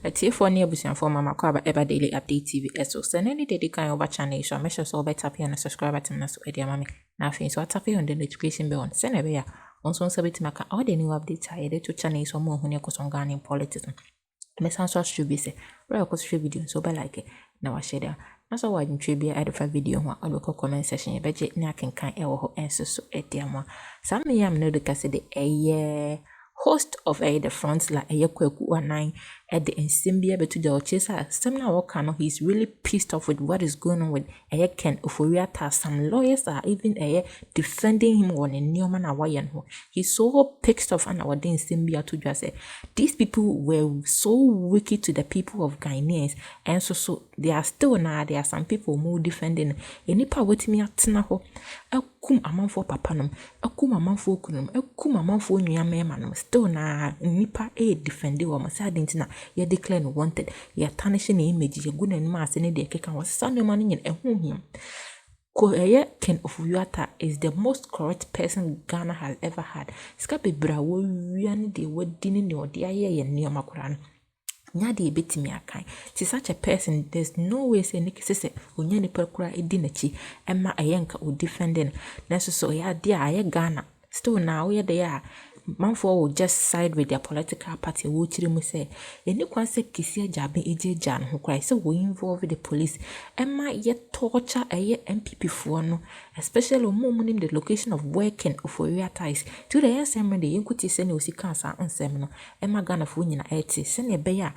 A tier for near Busian for Mama Crab ever daily update TV so send any dedicated over channel so make sure so by tapping on the subscribe button so Eddie Mammy. Now so tap on the notification bell on send away. Also submit maka all the new updates I edit to channel so more when you go on Ghana politics. Me sound so should be say right cause share video so by like it. Now I share there. Na so wa ntwe bia add for video ho a go comment section e beje na kenkan e wo ho enso so Eddie Mammy. Some me am no de kase de host of the front like Kwaku Anan at the Ensimbia betu the Ochesa. Seminar Wakano, he's really pissed off with what is going on with Ken Ȯڕ៌eҭ. Some lawyers are even defending him on a new man Hawaiian. He's so pissed off and our Ensimbia to just say these people were so wicked to the people of Ghanaians, and so they are still now. There are some people more defending any power with me at Tinaho. Kum amanfo papanum, kum amanfo kunum, kum amanfo nyame manum. Still na nipa defend wo ma say na ye declare no wanted. Ye tarnishing the image ye good and mass any de keka was some money in ehun him. Ken O.Atta is the most correct person Ghana has ever had. Skape bra wo wiane de wadini ne odi aye ye nneoma koran. Nyadi betimi akan. To such a person, there's no way say Nikki say onya nipa kura edi nachi emma ayenka o defending. Neso so ya dia aye Ghana. Still now we there. Manfo will just side with their political party. Wo chiri mu say eni kwan say Kesi ajabe eje jan ho krai say we involve the police. Emma ye torture aye NPP for no, especially omo the location of where Ken O.Atta is. To the SM de yenkuti say ne osika asa nsem no. Emma Ghana fo nyina eti se ne be ya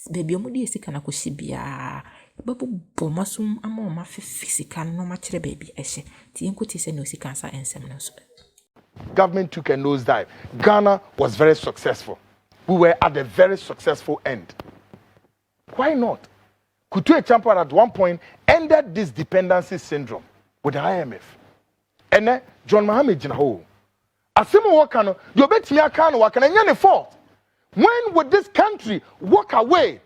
baby omo de esika na koshi bia. Babu bomasum ama ma fisika no ma kire baby ehye. Ti yenkuti say ne osika asa nsem no so. Government took a nosedive. Ghana was very successful. We were at a very successful end. Why not? Ęৰীষ্টo Champon at one point ended this dependency syndrome with the IMF. And then John Mohammed Jinaho. Asimo wakano, you bet me akano wakano nyane fault. When would this country walk away?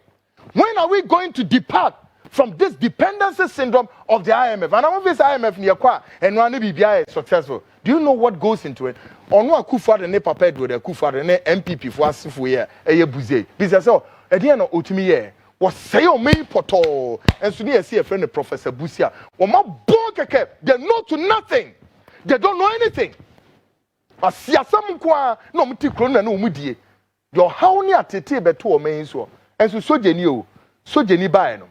When are we going to depart from this dependency syndrome of the IMF? And I'm this IMF near kwa and one BBI is successful. Do you know what goes into it? Ono Akufo-Addo ne papa do the Akufo-Addo ne NPP for asifo here eye buze. Bisa so e dey no otumi here. Was say o me poto. And so near see a friend Professor Busia. O ma bon keke, they know to nothing. They don't know anything. Asiasam kwa no mti kro na no mudie. Your how ni atete beto o me so. And so sojeni o. Sojeni bae no.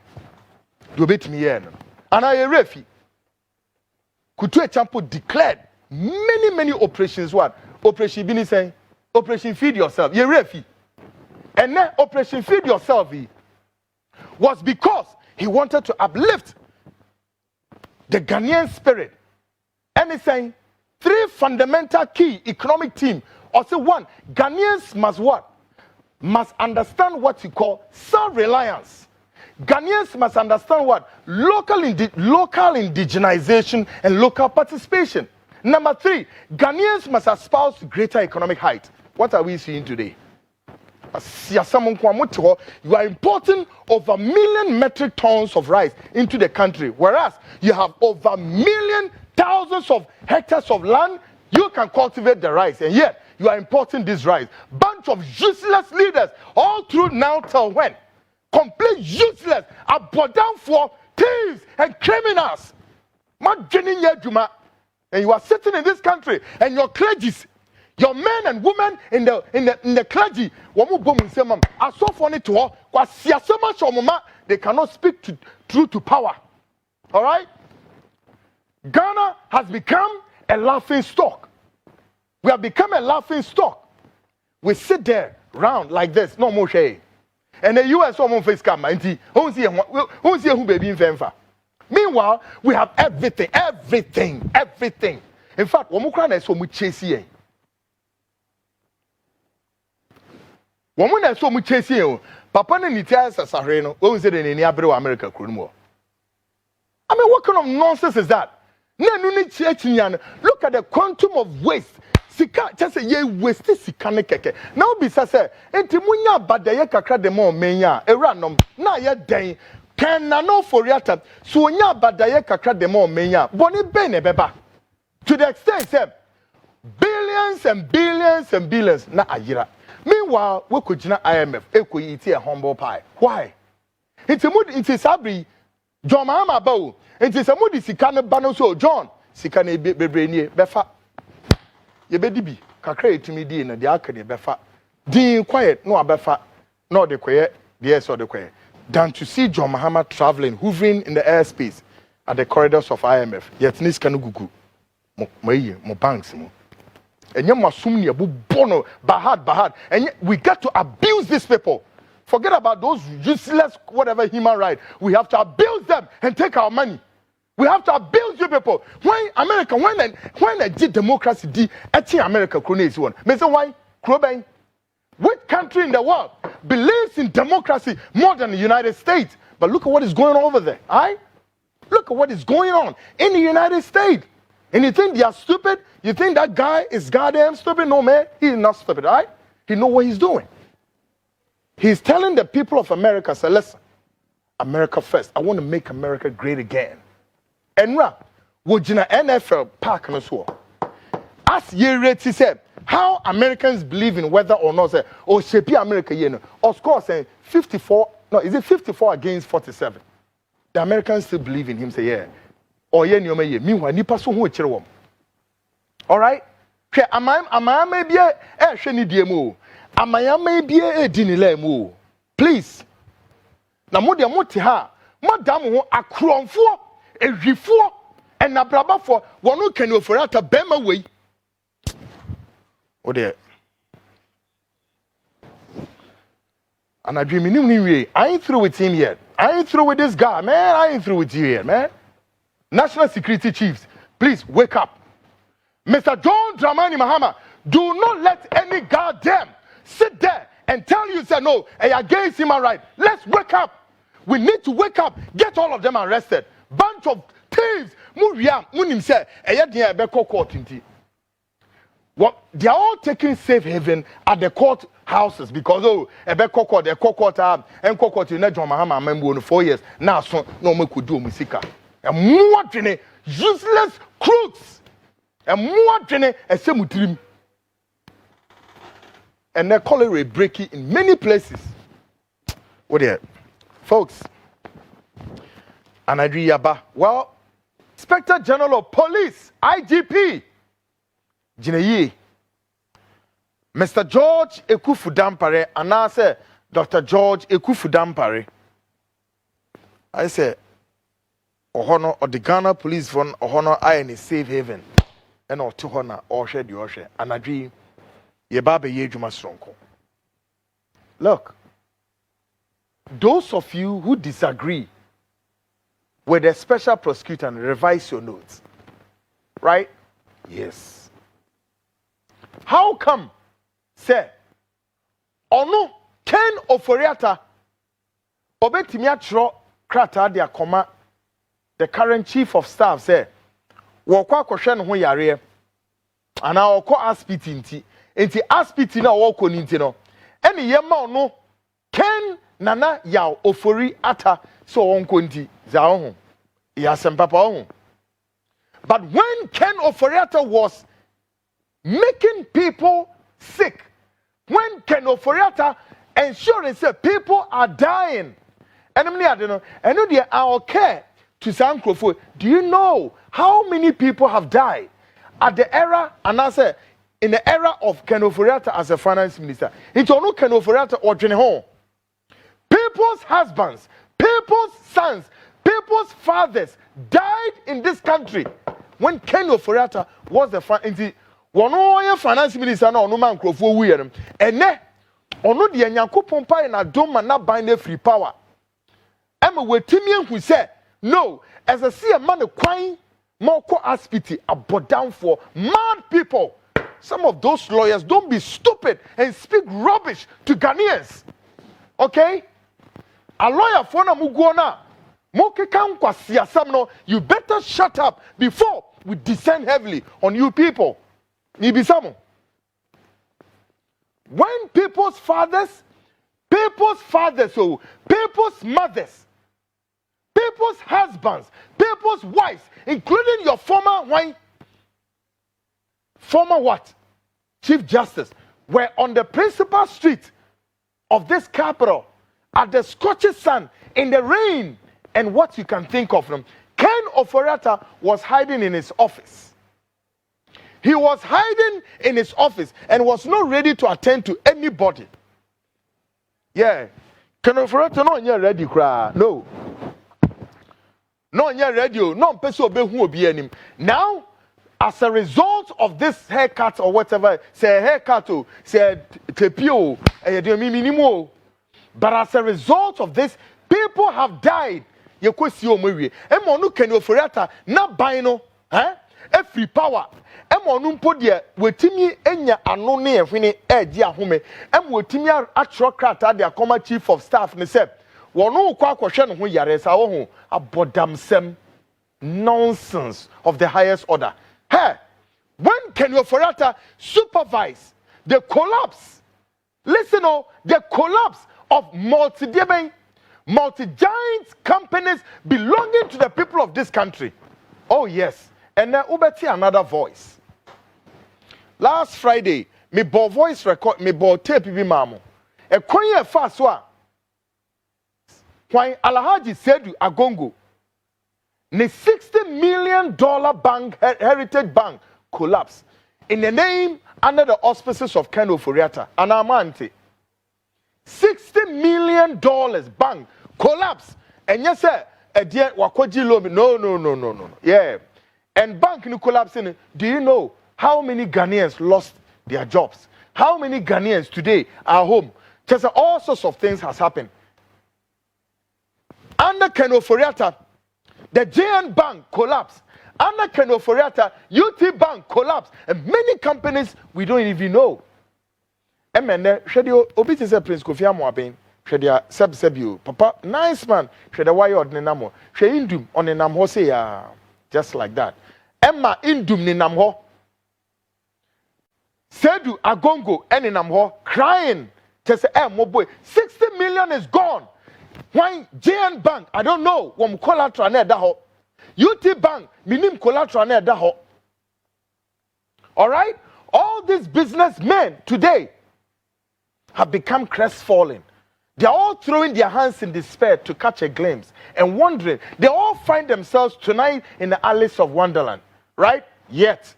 Do bet me here no. And I refi. Ęৰীষ্টo Champon declared many operations. What operation bini saying? Operation feed yourself. Ye refi. And then operation feed yourself was because he wanted to uplift the Ghanaian spirit. And he's saying 3 fundamental key economic themes. Also one, Ghanaians must what? Must understand what you call self-reliance. Ghanaians must understand what? Local indigenization and local participation. Number 3, Ghanaians must espouse greater economic height. What are we seeing today? You are importing over 1 million metric tons of rice into the country, whereas you have over 1 million thousands of hectares of land you can cultivate the rice, and yet you are importing this rice. Bunch of useless leaders all through now till when? Complete useless, are down for thieves and criminals. And you are sitting in this country, and your clergies, your men and women in the clergy, they cannot speak truth to power. All right? Ghana has become a laughing stock. We have become a laughing stock. We sit there round like this, no more shade. And the US almost face camera. Who's here who baby in Fenfa? Meanwhile, we have everything. In fact, Womukran is so much chasing. Woman is so much chasing. Papa and Nitias as Sareno, owns it in any America. I mean, what kind of nonsense is that? Look at the quantum of waste. Sika just say ye waste sika ne keke. Now be say enti munya badaye kakra de mo menya eranom na ye den ken na no O.Atta so onya badaye kakra de mo menya boni be ne beba to the extent say billions and billions and billions na ayira Meanwhile, we could IMF, equity a humble pie. Why? It's a mood, it's a sabri. John Mahama Bow. It is a moody Sikana Banoso, John. Sikane Bebrania, Befa. Ye bedibi, Kakre to me, Dean, and the Akane Befa. Dean quiet, no Befa, nor the quiet, the yes or the quiet. Than to see John Mahama traveling, hovering in the airspace at the corridors of IMF. Yet Niskanugu, Mo banks. And you must assume you bono, bahad. And we got to abuse these people. Forget about those useless, whatever human rights. We have to abuse them and take our money. We have to abuse you people. Why America? When a democracy di America is one. Me say why? Kroben. Which country in the world believes in democracy more than the United States? But look at what is going on over there. Aye? Look at what is going on in the United States. And you think they are stupid? You think that guy is goddamn stupid? No, man. He is not stupid, right? He knows what he's doing. He's telling the people of America, say, listen, America first. I want to make America great again. And now, would you NFL park and so on? As ye rate, he said, how Americans believe in whether or not, say, oh, shape America, you know, of course, saying 54, no, is it 54 against 47? The Americans still believe in him, say, yeah. Or yeah, meanwhile, ni paso who chirwom. All right? Am I maybe a sheni DMO? Am I maybe a dinilemo? Please. Na modia moti ha, madam ho akromfo, ejifo, and na braba for one who can offer at a bema way. Oh dear. And I dream in I ain't through with him yet. I ain't through with this guy, man. I ain't through with you here, man. National security chiefs, please wake up. Mr. John Dramani Mahama, do not let any goddamn sit there and tell you, say, no, against human rights. Let's wake up. We need to wake up. Get all of them arrested. Bunch of thieves. What they are all taking safe haven at the court houses because the court and court in John Mahama member 4 years. Now so no me could do musika. And more useless crooks. And more a semutrim. And they call it breaking in many places. What there? Folks. And I agree about well, Inspector General of Police, IGP. Jineye. Mr. George Ekufu Dampare, and I say Dr. George Ekufu Dampare. I say Ohono or the Ghana Police Fund Ohono I in a safe haven. And or to honor or shed your share. And I dream ye babe ye juma stronko. Look, those of you who disagree with the special prosecutor and revise your notes. Right? Yes. How come, say, Ono Ken Oforiata Obetimia Tro Krata de Akroma, the current chief of staff, say, Wakwa Koshen Ho Yare, and our co aspiti, enti aspiti na wako nintino. Any yema no Ken Nana Yao Oforiata so onkonti zaon yasem papa on. But when Ken Oforiata was making people sick, when Ken Oforiata ensuring that people are dying, and I don't know, and they are care to San Crawford. Do you know how many people have died at the era, and I say in the era of Ken Oforiata as a finance minister? It's only Ken Oforiata or Jenny. People's husbands, people's sons, people's fathers died in this country when Ken Oforiata was the finance minister. No man Crawford weird, and ne ono de Nyankopon pa na dom na ban free power. Emma wetimian who said no, as I see a man crying more aspity about down for mad people. Some of those lawyers don't be stupid and speak rubbish to Ghanaians. Okay? A lawyer for na mugona. You better shut up before we descend heavily on you people. When people's fathers, people's mothers, people's husbands, people's wives, including your former wife, former what? Chief Justice. were on the principal street of this capital at the scorching sun, in the rain, and what you can think of them. Ken of O.Atta was hiding in his office. He was hiding in his office and was not ready to attend to anybody. Yeah. Ken of O.Atta no nye ready cry. No. No nye ready. No person obe hu obi anim. Now, as a result of this haircut or whatever, say haircut, say tepio, but as a result of this, people have died. You could see Omuri. Emonu Ken of O.Atta na bino, every power. Emonu podia wetimi enya anone efini eji ahome. Wetimi atrocrat the Akroma chief of staff ne se. Wonu kwa kwhwe no ho yare sa wo ho abodamsem nonsense of the highest order. Hey, when can your O.Atta supervise the collapse? Listen, the collapse of multi-giant companies belonging to the people of this country. Oh yes, and then ubeti another voice. Last Friday, me bo voice record, me bo tape bi mamo. E kwenye faswa. When Alhaji Sedu Agongo, the $60 million bank, Heritage Bank, collapsed in the name under the auspices of Ken of O.Atta and Amante. $60 million bank collapsed, and yes, sir, a dear Wakoji Lomi. No. Yeah, and bank no collapsing. Do you know how many Ghanaians lost their jobs? How many Ghanaians today are home? Just all sorts of things has happened. Under Ken of O.Atta, the JN Bank collapsed. Under Ken of O.Atta, UT Bank collapsed. And many companies we don't even know. Emene, shedio obiti se Prince Kofi Amoaben, shedia sebsebio. Papa, nice man. Shedia why ordne namo. She indum on enam ho say just like that. Emma indum ni nam ho. Sedu Agongo eni nam ho crying. Just say, my boy, 60 million is gone. Why JN Bank? I don't know. Wom collateral ne da ho. UT Bank, minim collateral ne da ho. All right? All these businessmen today have become crestfallen. They are all throwing their hands in despair to catch a glimpse and wondering. They all find themselves tonight in the Alice of Wonderland. Right? Yet,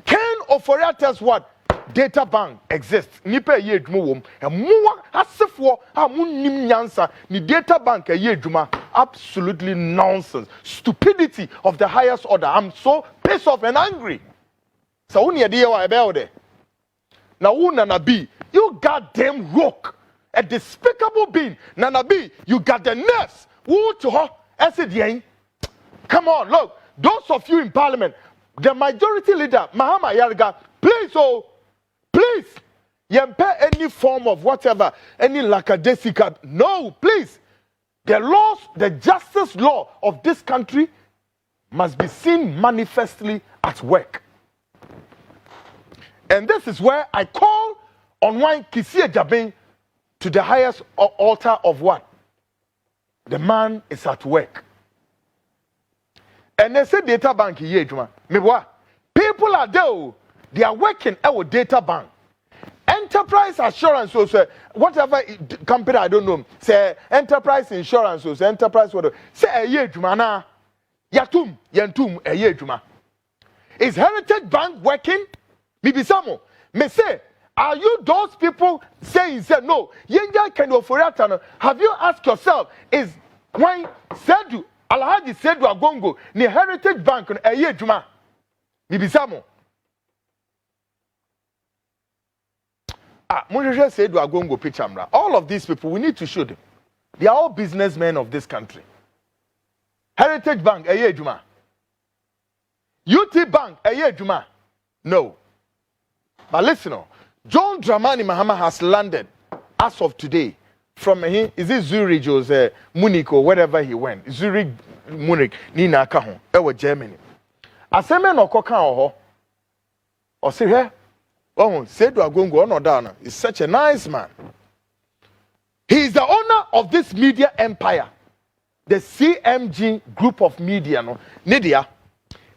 Ken of O.Atta's what? Data bank exists. Nipe ye dwuma wom. Emwa asefo amunim nyansa ni data bank ye dwuma. Absolutely nonsense. Stupidity of the highest order. I'm so pissed off and angry. So uni ade wa ebe there. Na wu Nana B, you goddamn rock. A despicable being. Nana B, you got the nerves. Woo to her. SDN. Come on, look. Those of you in parliament, the majority leader, Mahama Yarga, please, please, yempe any form of whatever, any lackadaisical. No, please. The laws, the justice law of this country must be seen manifestly at work. And this is where I call on one Kesi Ejabin to the highest altar of what? The man is at work. And they say data bank here, people are there. They are working our data bank. Enterprise assurance, so whatever company I don't know, say enterprise insurance, so enterprise whatever. Say a year jumana, yatum a year juma. Is Heritage Bank working? Maybe some. Me say, are you those people saying say no? Yenga Ken of O.Atta. Have you asked yourself? Is when Sedu Alhaji Sedu Agongo ni Heritage Bank a year juma? Maybe some. All of these people, we need to show them. They are all businessmen of this country. Heritage Bank, a year juma. UT Bank, a year juma. No. But listen, John Dramani Mahama has landed as of today from is it Zurich or Munich or wherever he went. Zurich, Munich, Nina Kahon, ever Germany. Asemen okoka oho. Or see here. Oh, Sedu Agongo no down. He's such a nice man. He is the owner of this media empire, the CMG group of media. No, Nidia,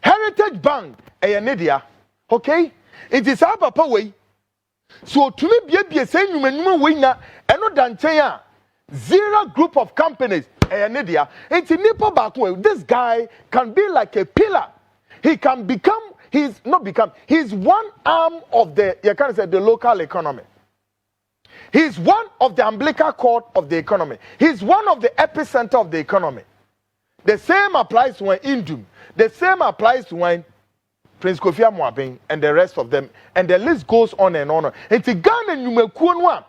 Heritage Bank, Nidia. Okay, it is our papa way. So to me be say you winner eno dan chen zero group of companies Nidia. It's nipa back way. This guy can be like a pillar. He can become, he's one arm of the, you can say, the local economy. He's one of the umbilical cord of the economy. He's one of the epicenter of the economy. The same applies to when Indum. The same applies to when Prince Kofi Amoaben and the rest of them. And the list goes on and on. And to Ghana, you may one.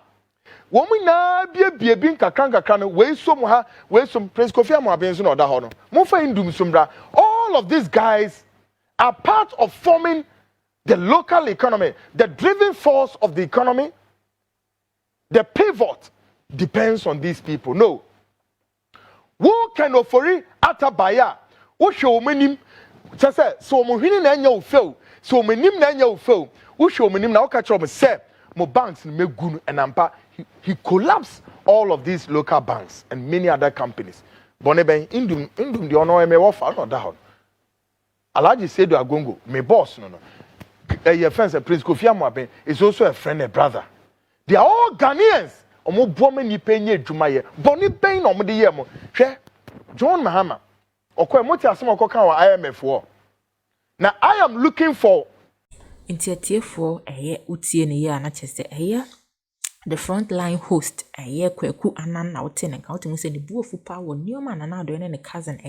Woman na be bin kakran we some Prince Kofi Amoaben no da ho no mo fa Indum sumbra. All of these guys are part of forming the local economy, the driving force of the economy. The pivot depends on these people. No. Who can offer atabaya? Who show menim? Just say so mo hini na nya ofel. So menim na nya ofel. Who show menim na catch up say mo banks me gunu and ampa he collapsed all of these local banks and many other companies. Boneben indum the honor me wafa no da ho. Alaji said to Agongo, my boss no. Your friend Prince Kofi Amoaben is also a friend, a brother. They are all Ghanaians. Omo bome ni penye djuma ye. Boni ben no mo de ye mo. Hwe John Mahama. Okwa mo ti asem okoka wa IMF wo. Now I am looking for Intiatiefo utie ne ye anachese the frontline host Kweku Anan na wote ne ka wote mu se ne buofu pa wo nioma na do ne cousin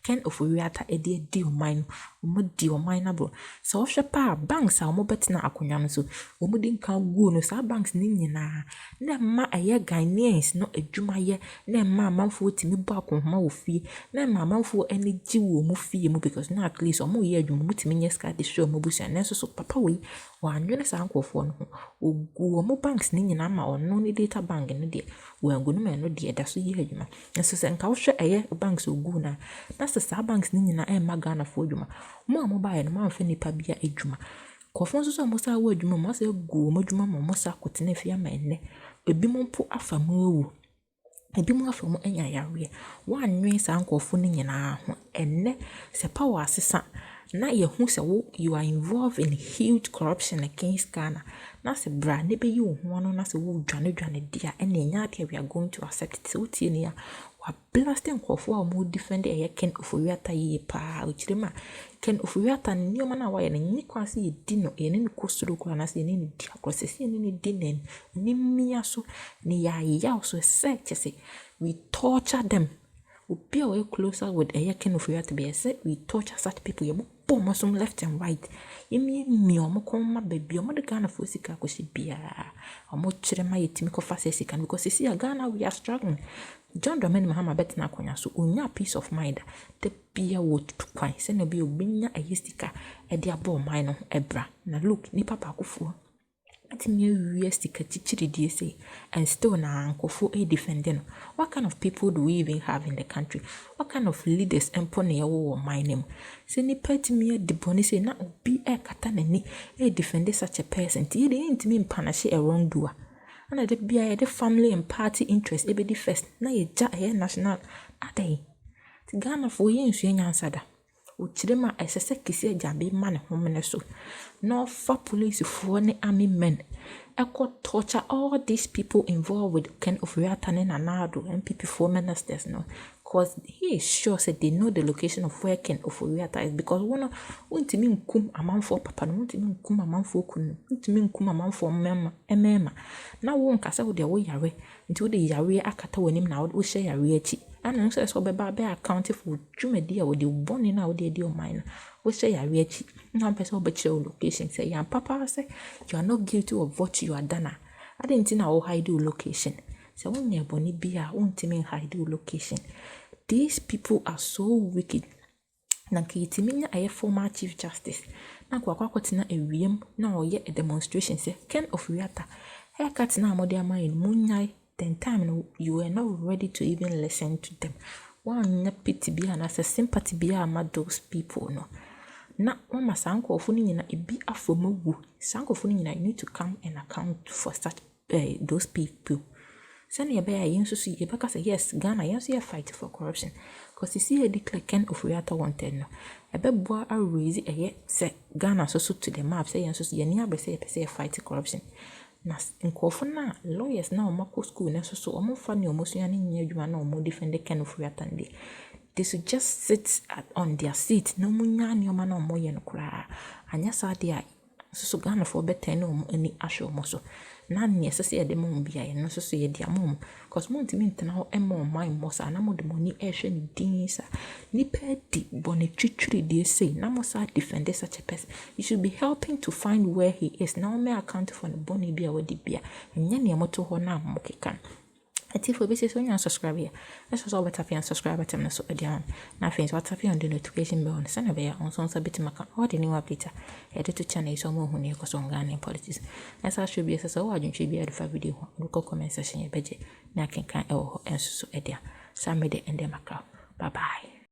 Ken of Ȧৰীষ্টa di oman mo di oman na bro so hwe pa banks a mo betina akonya no so wo mo di nka gu no sa banks ni nyina na ma Ghanaians no adwuma ye na ma amanfo timi bo akonhoma wo fie na ma amanfo ene gi wo mo fie mo because na at least mo ye adwuma mo timi nye ska de show mo busia na so papa we wa anwene sa ankofo no ogu mo banks ni nyina ma ono ni data bank no de wo angunu me no de da so ye adwuma nso se nka wo hwe banks ogu na sa banks ni nyina ma Ghana fo adwuma mo amobaye no ma mfa nipa bia adwuma kofo nso so mo sa wo adwuma mo sa gu mo adwuma mo sa kotena fia ma enne ebi mo mpo afamu ewu ebi mo afamu anya yawe wa anwen sa ankofo ni nyina ho enne se power asesa na ye hu se wo you are involved in huge corruption against Ghana na se bra ne be yi wo ho no na se wo dwane dia ene nya ade we are going to accept it so tie ne ya wa blasting kofo a mo defend Ken of Ȧৰীষ্টa ye pa uchirema Ken of Ȧৰীষ্টa nioma na wa ye ne kwase ye di no ye ne kosoro kwa na se ne di akrosese ne di ne mia so ne ya so se we torture them. We be away closer with Ken of Ȧৰীষ্টa be say we torture such people ye bomb some left and right. Yemi omo koma baby omo de Ghana for sika kosi bia. Omo chirema yetimi ko fa sika because you see Ghana we are struggling. John Dramani Mahama betina akonya so onya peace of mind. The bia wo tukwan se na bi obinya ayestika e de abo man no ebra. Na look ni papa akofo atimi wiye stika chichiri say and still na ankofo defending. What kind of people do we even have in the country? What kind of leaders empone ya wo my name? Se ni petimi de boni say na obi kata nani defend such a person. Ti de intimi mpanashi a wrongdoer. And the bia the family and party interest be the first na ye ja national adai. Ti Ghana for ye nsu nyansada. Uchirema esese Kesi jabe man homene so no for police for ne army men torture all these people involved with Ken of Ȧৰীষ্টa and Anado NPP for ministers no cause he is sure said they know the location of where Ken of Ȧৰীষ্টa is because one untimi nkum amanfo papa no untimi nkum amanfo kunu untimi nkum amanfo mema na wo nkasa wo de wo yare nti wo de yare akata wanim na wo hye yare achi ana nso so be account for dwumadi a wo de boni na wo de di o mine wo hye yare achi na person wo be kire location say yan papa say you are not guilty of what you are done. I didn't know how hide your location. So when you boni bia untimi hide your location. These people are so wicked. Na kitiminya aye former chief justice. Na kwa kwatina ewiem na oye a demonstration say Ken of Ȧৰীষ্টa. Haircut na amode ama in munyai. Then time you were not ready to even listen to them. One pity bia na se sympathy bia ama those people no. Na mama sanko ofuni nyina ebi afomu sanko ofuni nyina you need to come and account for such those people. Send ye be yenso so ye baka say yes Ghana yenso ye fight for corruption because you see a declare Ken of Ȧৰীষ্টa wanted no ebeboa a raise say Ghana so to the map say yenso ye ni abese ye fight corruption na nkofo na lawyers na omako school na so omo fa ne omo sua ne nya adwuma na omo defend Kenufuri atande. They should just sit on their seat no munya ne oma na omo ye no kra anya sa dia so Ghana for better no omo ani ahwe omo so na ne sese ye de mom bia ye no so ye dia mom cause mom timi ntena ho emo man mo sa na mo de money ehwe ni din sa ni pedi bone twitwiri de say na mo sa defend such a person. You should be helping to find where he is now me account for the bone bia we di bia nya ne moto ho na mo keka. If you be so you subscribe here, let's also better and subscribe button so adian. Now friends, what tap on the notification bell on send a on some bit maka all the new update. Head to channel so more who cause on Ghana politics. As I should be so I don't should be a video. Look comment section your budget. Now can and so adian. Some made it and them. Bye bye.